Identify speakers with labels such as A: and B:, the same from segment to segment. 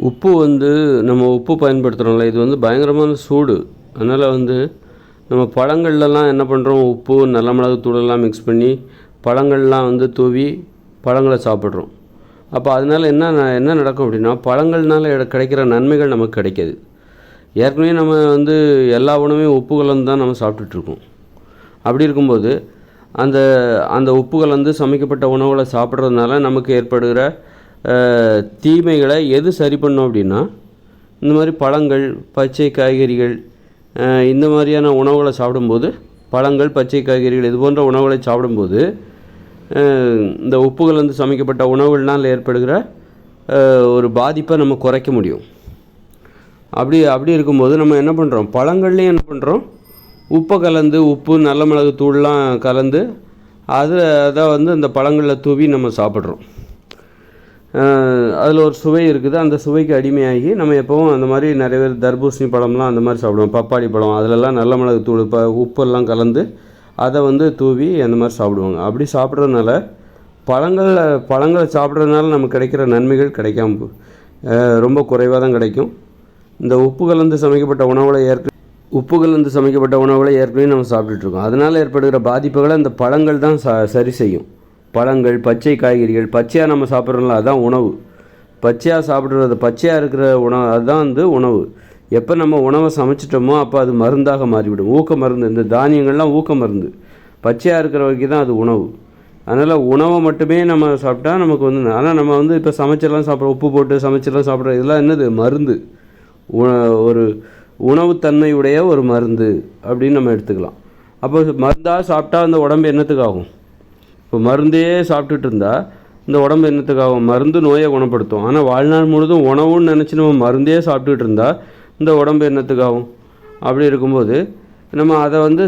A: உப்பு வந்து நம்ம உப்பு பயன்படுத்துகிறோம்ல, இது வந்து பயங்கரமான சூடு. அதனால் வந்து நம்ம பழங்கள்லாம் என்ன பண்ணுறோம், உப்பு நல்ல மிளகு தூளெல்லாம் மிக்ஸ் பண்ணி பழங்கள்லாம் வந்து தூவி பழங்களை சாப்பிட்றோம். அப்போ அதனால் என்ன நடக்கும் அப்படின்னா, பழங்கள்னால கிடைக்கிற நன்மைகள் நமக்கு கிடைக்காது. ஏற்கனவே நம்ம வந்து எல்லா உணவையும் உப்பு கலந்து தான் நம்ம சாப்பிட்டுட்ருக்கோம். அப்படி இருக்கும்போது அந்த அந்த உப்பு கலந்து சமைக்கப்பட்ட உணவுகளை சாப்பிட்றதுனால நமக்கு ஏற்படுகிற தீமைகளை எது சரி பண்ணும் அப்படின்னா, இந்த மாதிரி பழங்கள், பச்சை காய்கறிகள், இந்த மாதிரியான உணவுகளை சாப்பிடும்போது, பழங்கள், பச்சை காய்கறிகள் இது போன்ற உணவுகளை சாப்பிடும்போது இந்த உப்பு கலந்து சமைக்கப்பட்ட உணவுகள்னால் ஏற்படுகிற ஒரு பாதிப்பை நம்ம குறைக்க முடியும். அப்படி இருக்கும்போது நம்ம என்ன பண்ணுறோம், பழங்கள்லேயும் என்ன பண்ணுறோம், உப்பை கலந்து உப்பு நல்ல மிளகு தூள்லாம் கலந்து அதை வந்து அந்த பழங்களில் தூவி நம்ம சாப்பிட்றோம். அதில் ஒரு சுவை இருக்குது. அந்த சுவைக்கு அடிமையாகி நம்ம எப்போவும் அந்த மாதிரி நிறைய பேர் தர்பூசணி பழம்லாம் அந்த மாதிரி சாப்பிடுவோம், பப்பாளி பழம், அதிலெல்லாம் நல்ல மிளகு தூள் உப்பெல்லாம் கலந்து அதை வந்து தூவி அந்த மாதிரி சாப்பிடுவாங்க. அப்படி சாப்பிட்றதுனால பழங்களை சாப்பிட்றதுனால நமக்கு கிடைக்கிற நன்மைகள் கிடைக்காம ரொம்ப குறைவாக தான் கிடைக்கும். இந்த உப்பு கலந்து சமைக்கப்பட்ட உணவுகளை ஏற்கனவே நம்ம சாப்பிட்டுட்ருக்கோம். அதனால் ஏற்படுகிற பாதிப்புகளை இந்த பழங்கள் தான் சரி செய்யும். பழங்கள், பச்சை காய்கறிகள், பச்சையாக நம்ம சாப்பிட்றோம்ல, அதுதான் உணவு. பச்சையாக இருக்கிற உணவு அதுதான் வந்து உணவு. எப்போ நம்ம உணவை சமைச்சிட்டோமோ அப்போ அது மருந்தாக மாறிவிடும். ஊக்க மருந்து, இந்த தானியங்கள்லாம் ஊக்க மருந்து. பச்சையாக இருக்கிற வரைக்கும் தான் அது உணவு. அதனால் உணவை மட்டுமே நம்ம சாப்பிட்டா நமக்கு வந்து, ஆனால் நம்ம வந்து இப்போ சமைச்செல்லாம் சாப்பிட்றோம், உப்பு போட்டு சமைச்செல்லாம் சாப்பிட்றோம், இதெல்லாம் என்னது, மருந்து. ஒரு உணவுத்தன்மையுடைய ஒரு மருந்து அப்படின்னு நம்ம எடுத்துக்கலாம். அப்போ மருந்தாக சாப்பிட்டா அந்த உடம்பு என்னத்துக்கு ஆகும்? இப்போ மருந்தே சாப்பிட்டுட்டு இருந்தால் இந்த உடம்பு என்னத்துக்காகும்? மருந்து நோயை குணப்படுத்தும். ஆனால் வாழ்நாள் முழுதும் உணவுன்னு நினச்சி நம்ம மருந்தே சாப்பிட்டுட்டு இருந்தால் இந்த உடம்பு என்னத்துக்காகும்? அப்படி இருக்கும்போது நம்ம அதை வந்து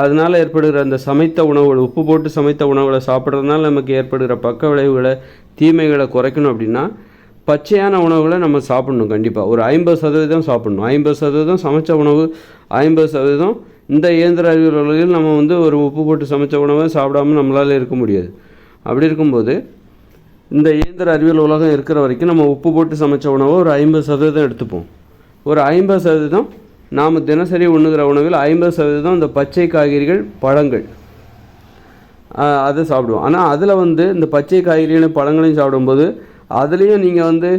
A: அதனால் ஏற்படுகிற அந்த சமைத்த உணவுகள், உப்பு போட்டு சமைத்த உணவுகளை சாப்பிட்றதுனால நமக்கு ஏற்படுகிற பக்க விளைவுகளை, தீமைகளை குறைக்கணும் அப்படின்னா பச்சையான உணவுகளை நம்ம சாப்பிட்ணும். கண்டிப்பாக ஒரு 50% சாப்பிட்ணும். 50% சமைச்ச உணவு, 50% இந்த இயந்திர அறிவியல் உலகில் நம்ம வந்து ஒரு உப்பு போட்டு சமைச்ச உணவை சாப்பிடாமல் நம்மளால் இருக்க முடியாது. அப்படி இருக்கும்போது இந்த இயந்திர அறிவியல் உலகம் இருக்கிற வரைக்கும் நம்ம உப்பு போட்டு சமைச்ச உணவை ஒரு 50% எடுத்துப்போம். ஒரு 50% நாம் தினசரி உண்ணுகிற உணவில் 50% இந்த பச்சை காய்கறிகள், பழங்கள், அதை சாப்பிடுவோம். ஆனால் அதில் வந்து இந்த பச்சை காய்கறிகளையும் பழங்களையும் சாப்பிடும்போது அதுலேயும் நீங்கள் வந்து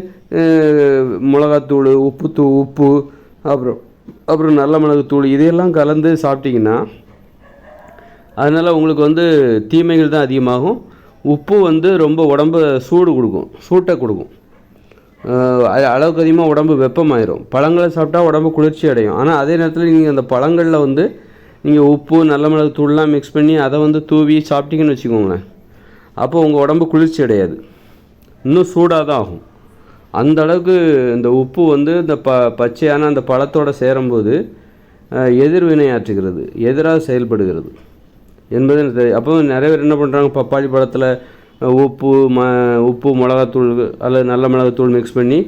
A: மிளகாத்தூள், உப்பு, அப்புறம் நல்ல மிளகுத்தூள் இதையெல்லாம் கலந்து சாப்பிட்டிங்கன்னா அதனால் உங்களுக்கு வந்து தீமைகள் தான் அதிகமாகும். உப்பு வந்து ரொம்ப உடம்பு சூட்டை கொடுக்கும். அளவுக்கு அதிகமாக உடம்பு வெப்பமாயிரும். பழங்களை சாப்பிட்டா உடம்பு குளிர்ச்சி அடையும். ஆனால் அதே நேரத்தில் நீங்கள் அந்த பழங்களில் வந்து நீங்கள் உப்பு, நல்ல மிளகுத்தூள்லாம் மிக்ஸ் பண்ணி அதை வந்து தூவி சாப்பிட்டீங்கன்னு வச்சுக்கோங்களேன், அப்போ உங்கள் உடம்பு குளிர்ச்சி அடையாது, இன்னும் சூடாக தான் ஆகும். அந்த அளவுக்கு இந்த உப்பு வந்து இந்த பச்சையான அந்த பழத்தோடு சேரும்போது எதிர்வினையாற்றுகிறது, எதிராக செயல்படுகிறது என்பது எனக்கு தெரியும். அப்போ நிறைய பேர் என்ன பண்ணுறாங்க, பப்பாளி பழத்தில் உப்பு மிளகாத்தூள் அல்லது நல்ல மிளகாத்தூள் மிக்ஸ் பண்ணி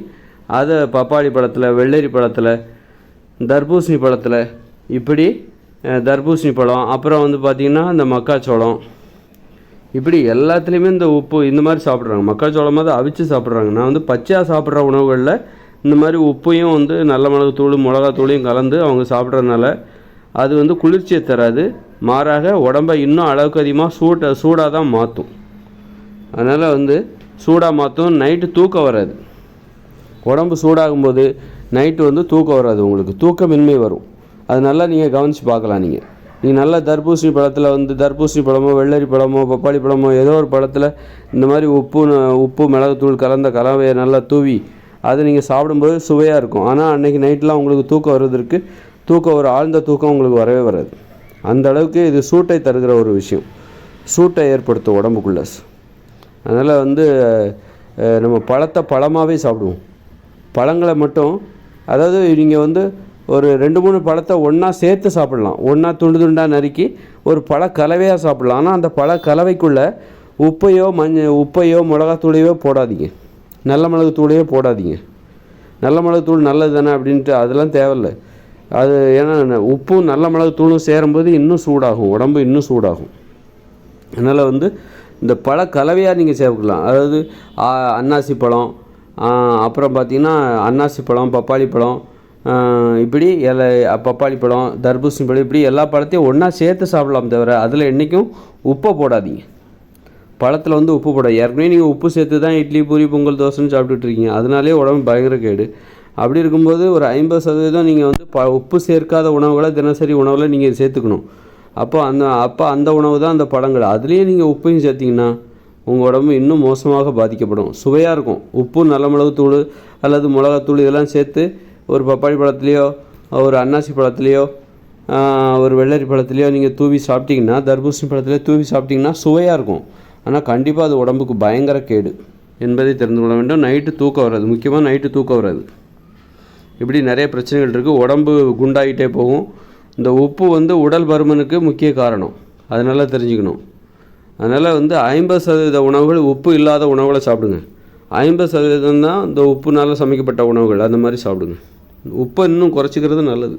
A: அதை பப்பாளி பழத்தில், வெள்ளரி பழத்தில், தர்பூசணி பழத்தில், இப்படி தர்பூசணி பழம், அப்புறம் வந்து பார்த்திங்கன்னா இந்த மக்காச்சோளம், இப்படி எல்லாத்துலேயுமே இந்த உப்பு இந்த மாதிரி சாப்பிட்றாங்க. மக்காச்சோளமாக அவிச்சு சாப்பிட்றாங்க. நான் வந்து பச்சையாக சாப்பிட்ற உணவுகளில் இந்த மாதிரி உப்பையும் வந்து நல்ல மிளகாத்தூளையும் கலந்து அவங்க சாப்பிட்றதுனால அது வந்து குளிர்ச்சியை தராது, மாறாக உடம்பை இன்னும் அளவுக்கு அதிகமாக சூடாக தான் மாற்றும். அதனால் வந்து சூடாக மாற்றும். நைட்டு தூக்கம் வராது. உடம்பு சூடாகும்போது நைட்டு வந்து தூக்கம் வராது, உங்களுக்கு தூக்கமின்மை வரும். அது நல்லா நீங்கள் கவனித்து பார்க்கலாம். நீங்கள் நல்லா தர்பூசணி பழத்தில் வந்து தர்பூசணி பழமோ, வெள்ளரி பழமோ, பப்பாளி பழமோ, ஏதோ ஒரு பழத்தில் இந்த மாதிரி உப்பு மிளகுத்தூள் கலந்த கலவையை நல்லா தூவி அதை நீங்கள் சாப்பிடும்போது சுவையாக இருக்கும். ஆனால் அன்றைக்கி நைட்லாம் உங்களுக்கு தூக்கம் ஒரு ஆழ்ந்த தூக்கம் உங்களுக்கு வரவே வராது. அந்த அளவுக்கு இது சூட்டை தருகிற ஒரு விஷயம், சூட்டை ஏற்படுத்தும் உடம்புக்குள்ளே. அதனால் வந்து நம்ம பழத்தை பழமாகவே சாப்பிடுவோம். பழங்களை மட்டும், அதாவது நீங்கள் வந்து ஒரு 2-3 பழத்தை ஒன்றா சேர்த்து சாப்பிட்லாம், ஒன்றா துண்டாக நறுக்கி ஒரு பழ கலவையாக சாப்பிட்லாம். ஆனால் அந்த பழ கலவைக்குள்ளே உப்பையோ மிளகாத்தூளையோ போடாதீங்க, நல்ல மிளகுத்தூளையோ போடாதீங்க. நல்ல மிளகுத்தூள் நல்லது தானே அப்படின்ட்டு அதெல்லாம் தேவையில்லை. அது ஏன்னா உப்பும் நல்ல மிளகுத்தூளும் சேரும்போது இன்னும் சூடாகும், உடம்பு இன்னும் சூடாகும். அதனால் வந்து இந்த பழ கலவையாக நீங்கள் சேர்க்கலாம். அதாவது அன்னாசி பழம், அப்புறம் பார்த்திங்கன்னா அன்னாசி பழம், பப்பாளி பழம், இப்படி பப்பாளி பழம், தர்பூசணி பழம், இப்படி எல்லா பழத்தையும் ஒன்றா சேர்த்து சாப்பிடலாம் தவிர அதில் என்றைக்கும் உப்பை போடாதீங்க. பழத்தில் வந்து உப்பு போட ஏற்கனவே நீங்கள் உப்பு சேர்த்து தான் இட்லி, பூரி, பொங்கல், தோசைன்னு சாப்பிட்டுட்ருக்கீங்க. அதனாலே உடம்பு பயங்கர கேடு. அப்படி இருக்கும்போது ஒரு 50% நீங்கள் வந்து உப்பு சேர்க்காத உணவுகளை தினசரி உணவில் நீங்கள் சேர்த்துக்கணும். அப்போ அந்த உணவு தான் அந்த பழங்கள். அதுலேயே நீங்கள் உப்பையும் சேர்த்திங்கன்னா உங்கள் உடம்பு இன்னும் மோசமாக பாதிக்கப்படும். சுவையாக இருக்கும். உப்பு, நல்ல மிளகுத்தூள் அல்லது மிளகாத்தூள் இதெல்லாம் சேர்த்து ஒரு பப்பாளி பழத்துலேயோ, ஒரு அன்னாசி பழத்துலேயோ, ஒரு வெள்ளரி பழத்துலேயோ நீங்கள் தூவி சாப்பிட்டிங்கன்னா, தர்பூசணி பழத்துலேயோ தூவி சாப்பிட்டிங்கன்னா சுவையாக இருக்கும். ஆனால் கண்டிப்பாக அது உடம்புக்கு பயங்கர கேடு என்பதை தெரிந்து கொள்ள வேண்டும். நைட்டு தூக்கம் வராது, முக்கியமாக நைட்டு தூக்கம் வராது. இப்படி நிறைய பிரச்சனைகள் இருக்குது. உடம்பு குண்டாகிட்டே போகும். இந்த உப்பு வந்து உடல் பருமனுக்கு முக்கிய காரணம். அதனால தெரிஞ்சுக்கணும். அதனால் வந்து 50% உணவுகள் உப்பு இல்லாத உணவுகளை சாப்பிடுங்க. 50% தான் இந்த உப்புனால் சமைக்கப்பட்ட உணவுகள், அந்த மாதிரி சாப்பிடுங்க. உப்பை இன்னும் குறைச்சிக்கிறது நல்லது.